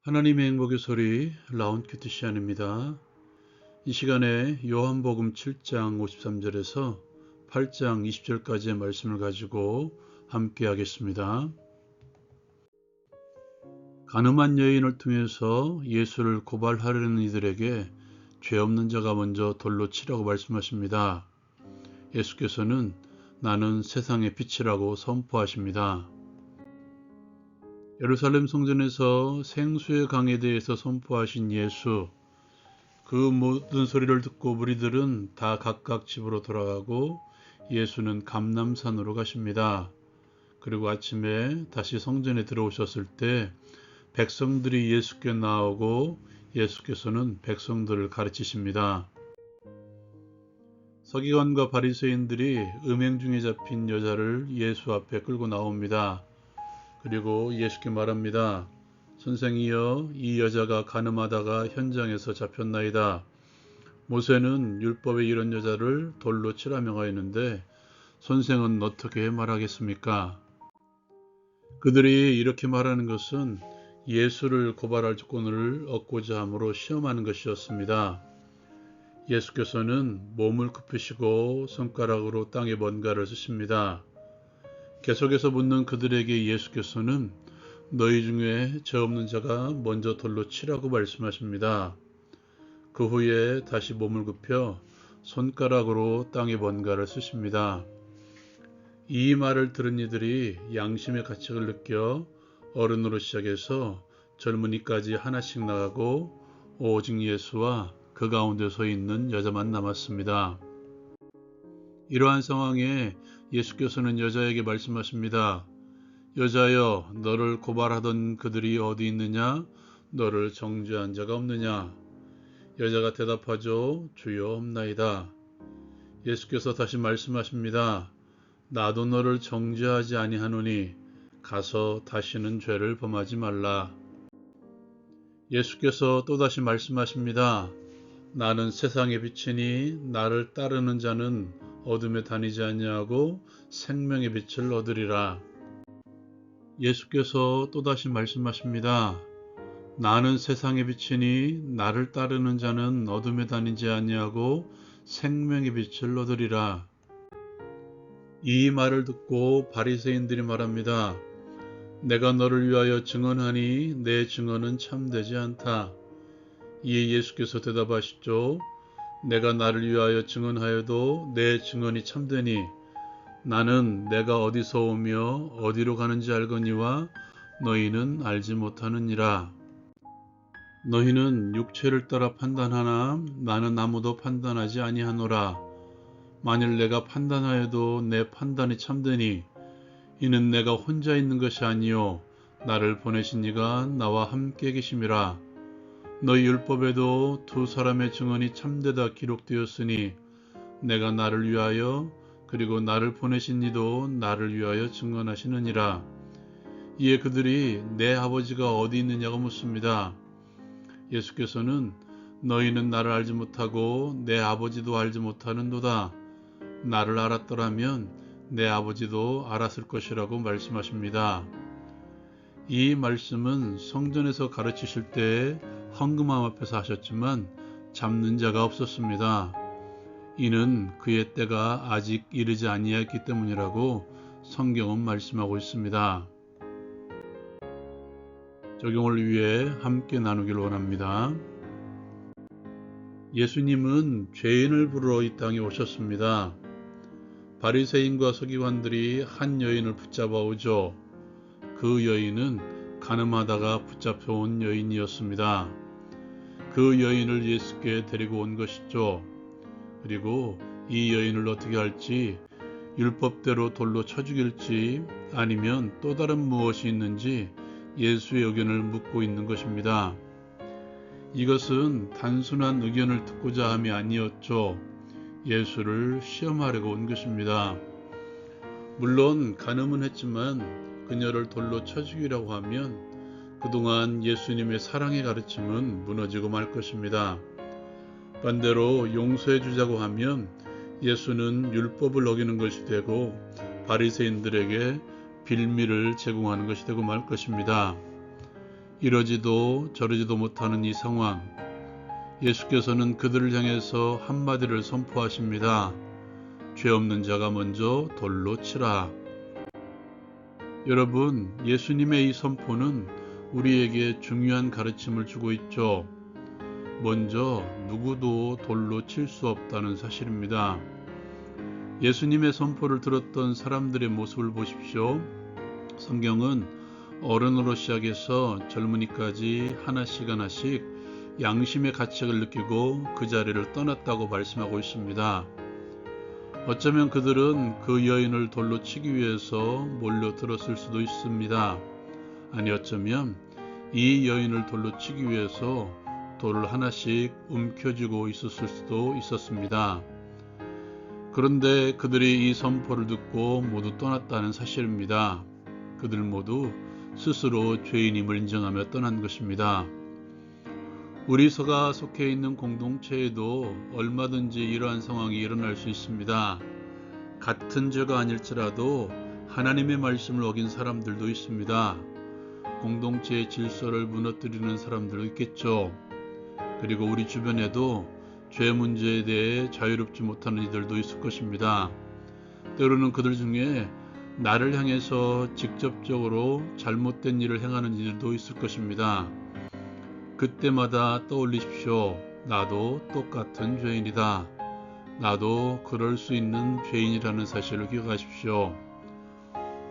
하나님의 행복의 소리 라운큐티시안입니다. 이 시간에 요한복음 7장 53절에서 8장 20절까지의 말씀을 가지고 함께 하겠습니다. 가늠한 여인을 통해서 예수를 고발하려는 이들에게 죄 없는 자가 먼저 돌로 치라고 말씀하십니다. 예수께서는 나는 세상의 빛이라고 선포하십니다. 예루살렘 성전에서 생수의 강에 대해서 선포하신 예수, 그 모든 소리를 듣고 무리들은 다 각각 집으로 돌아가고 예수는 감람산으로 가십니다. 그리고 아침에 다시 성전에 들어오셨을 때 백성들이 예수께 나오고 예수께서는 백성들을 가르치십니다. 서기관과 바리새인들이 음행 중에 잡힌 여자를 예수 앞에 끌고 나옵니다. 그리고 예수께 말합니다. 선생이여, 이 여자가 간음하다가 현장에서 잡혔나이다. 모세는 율법에 이런 여자를 돌로 치라 명하였는데 선생은 어떻게 말하겠습니까? 그들이 이렇게 말하는 것은 예수를 고발할 조건을 얻고자 함으로 시험하는 것이었습니다. 예수께서는 몸을 굽히시고 손가락으로 땅에 뭔가를 쓰십니다. 계속해서 묻는 그들에게 예수께서는 너희 중에 죄 없는 자가 먼저 돌로 치라고 말씀하십니다. 그 후에 다시 몸을 굽혀 손가락으로 땅에 뭔가를 쓰십니다. 이 말을 들은 이들이 양심의 가책을 느껴 어른으로 시작해서 젊은이까지 하나씩 나가고 오직 예수와 그 가운데 서 있는 여자만 남았습니다. 이러한 상황에 예수께서는 여자에게 말씀하십니다. 여자여, 너를 고발하던 그들이 어디 있느냐? 너를 정죄한 자가 없느냐? 여자가 대답하죠. 주여, 없나이다. 예수께서 다시 말씀하십니다. 나도 너를 정죄하지 아니하노니 가서 다시는 죄를 범하지 말라. 예수께서 또다시 말씀하십니다. 나는 세상의 빛이니 나를 따르는 자는 어둠에 다니지 아니하고 생명의 빛을 얻으리라. 예수께서 또다시 말씀하십니다. 나는 세상의 빛이니 나를 따르는 자는 어둠에 다니지 아니하고 생명의 빛을 얻으리라. 이 말을 듣고 바리새인들이 말합니다. 내가 너를 위하여 증언하니 내 증언은 참되지 않다. 이에 예수께서 대답하시죠. 내가 나를 위하여 증언하여도 내 증언이 참되니 나는 내가 어디서 오며 어디로 가는지 알거니와 너희는 알지 못하느니라. 너희는 육체를 따라 판단하나 나는 아무도 판단하지 아니하노라. 만일 내가 판단하여도 내 판단이 참되니 이는 내가 혼자 있는 것이 아니요 나를 보내신 이가 나와 함께 계심이라. 너희 율법에도 두 사람의 증언이 참되다 기록되었으니 내가 나를 위하여 그리고 나를 보내신 이도 나를 위하여 증언하시느니라. 이에 그들이 내 아버지가 어디 있느냐고 묻습니다. 예수께서는 너희는 나를 알지 못하고 내 아버지도 알지 못하는도다. 나를 알았더라면 내 아버지도 알았을 것이라고 말씀하십니다. 이 말씀은 성전에서 가르치실 때 헌금함 앞에서 하셨지만 잡는 자가 없었습니다. 이는 그의 때가 아직 이르지 아니하였기 때문이라고 성경은 말씀하고 있습니다. 적용을 위해 함께 나누길 원합니다. 예수님은 죄인을 부르러 이 땅에 오셨습니다. 바리새인과 서기관들이 한 여인을 붙잡아 오죠. 그 여인은 간음하다가 붙잡혀온 여인이었습니다. 그 여인을 예수께 데리고 온 것이죠. 그리고 이 여인을 어떻게 할지, 율법대로 돌로 쳐 죽일지 아니면 또 다른 무엇이 있는지 예수의 의견을 묻고 있는 것입니다. 이것은 단순한 의견을 듣고자 함이 아니었죠. 예수를 시험하려고 온 것입니다. 물론 간음은 했지만 그녀를 돌로 쳐 죽이라고 하면 그동안 예수님의 사랑의 가르침은 무너지고 말 것입니다. 반대로 용서해 주자고 하면 예수는 율법을 어기는 것이 되고 바리새인들에게 빌미를 제공하는 것이 되고 말 것입니다. 이러지도 저러지도 못하는 이 상황, 예수께서는 그들을 향해서 한마디를 선포하십니다. 죄 없는 자가 먼저 돌로 치라. 여러분, 예수님의 이 선포는 우리에게 중요한 가르침을 주고 있죠. 먼저 누구도 돌로 칠 수 없다는 사실입니다. 예수님의 선포를 들었던 사람들의 모습을 보십시오. 성경은 어른으로 시작해서 젊은이까지 하나씩 양심의 가책을 느끼고 그 자리를 떠났다고 말씀하고 있습니다. 어쩌면 그들은 그 여인을 돌로 치기 위해서 몰려들었을 수도 있습니다. 아니, 어쩌면 이 여인을 돌로 치기 위해서 돌을 하나씩 움켜쥐고 있었을 수도 있었습니다. 그런데 그들이 이 선포를 듣고 모두 떠났다는 사실입니다. 그들 모두 스스로 죄인임을 인정하며 떠난 것입니다. 우리가 속해 있는 공동체에도 얼마든지 이러한 상황이 일어날 수 있습니다. 같은 죄가 아닐지라도 하나님의 말씀을 어긴 사람들도 있습니다. 공동체의 질서를 무너뜨리는 사람들도 있겠죠. 그리고 우리 주변에도 죄 문제에 대해 자유롭지 못하는 이들도 있을 것입니다. 때로는 그들 중에 나를 향해서 직접적으로 잘못된 일을 행하는 이들도 있을 것입니다. 그때마다 떠올리십시오. 나도 똑같은 죄인이다. 나도 그럴 수 있는 죄인이라는 사실을 기억하십시오.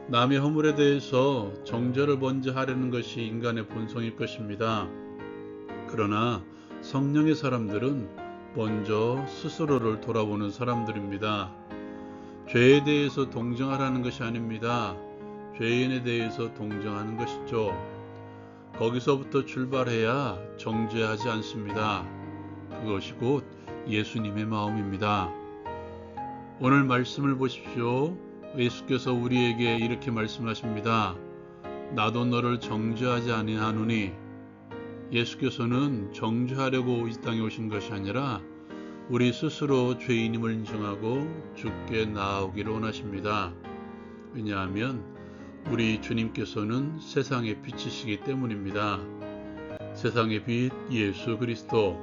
남의 허물에 대해서 정죄를 먼저 하려는 것이 인간의 본성일 것입니다. 그러나 성령의 사람들은 먼저 스스로를 돌아보는 사람들입니다. 죄에 대해서 동정하라는 것이 아닙니다. 죄인에 대해서 동정하는 것이죠. 거기서부터 출발해야 정죄하지 않습니다. 그것이 곧 예수님의 마음입니다. 오늘 말씀을 보십시오. 예수께서 우리에게 이렇게 말씀하십니다. 나도 너를 정죄하지 아니하노니. 예수께서는 정죄하려고 이 땅에 오신 것이 아니라 우리 스스로 죄인임을 인정하고 주께 나아오기를 원하십니다. 왜냐하면 우리 주님께서는 세상의 빛이시기 때문입니다. 세상의 빛 예수 그리스도,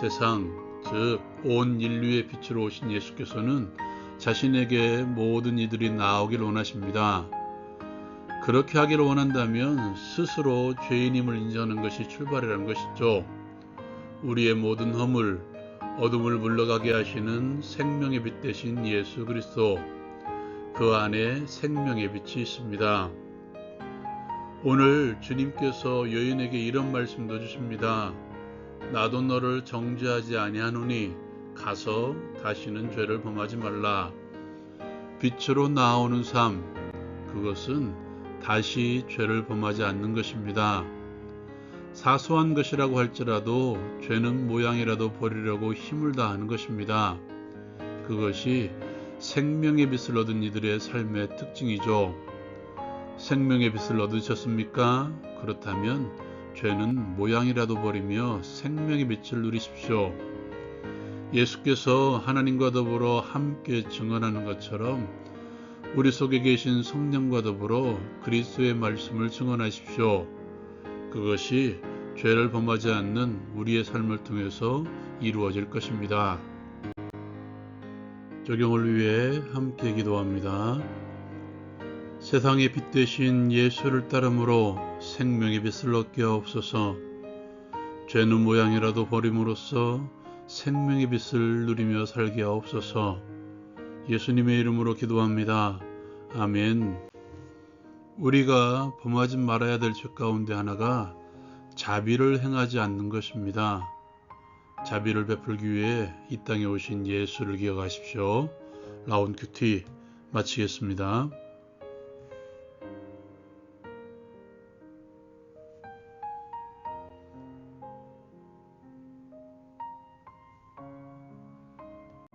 세상 즉 온 인류의 빛으로 오신 예수께서는 자신에게 모든 이들이 나아오기를 원하십니다. 그렇게 하기를 원한다면 스스로 죄인임을 인정하는 것이 출발이라는 것이죠. 우리의 모든 허물, 어둠을 물러가게 하시는 생명의 빛 되신 예수 그리스도, 그 안에 생명의 빛이 있습니다. 오늘 주님께서 여인에게 이런 말씀도 주십니다. 나도 너를 정죄하지 아니하노니 가서 다시는 죄를 범하지 말라. 빛으로 나오는 삶, 그것은 다시 죄를 범하지 않는 것입니다. 사소한 것이라고 할지라도 죄는 모양이라도 버리려고 힘을 다하는 것입니다. 그것이 생명의 빛을 얻은 이들의 삶의 특징이죠. 생명의 빛을 얻으셨습니까? 그렇다면 죄는 모양이라도 버리며 생명의 빛을 누리십시오. 예수께서 하나님과 더불어 함께 증언하는 것처럼 우리 속에 계신 성령과 더불어 그리스도의 말씀을 증언하십시오. 그것이 죄를 범하지 않는 우리의 삶을 통해서 이루어질 것입니다. 적용을 위해 함께 기도합니다. 세상의 빛 되신 예수를 따름으로 생명의 빛을 얻게 하옵소서. 죄는 모양이라도 버림으로써 생명의 빛을 누리며 살게 하옵소서. 예수님의 이름으로 기도합니다. 아멘. 우리가 범하지 말아야 될 죄 가운데 하나가 자비를 행하지 않는 것입니다. 자비를 베풀기 위해 이 땅에 오신 예수를 기억하십시오. 라온 큐티 마치겠습니다.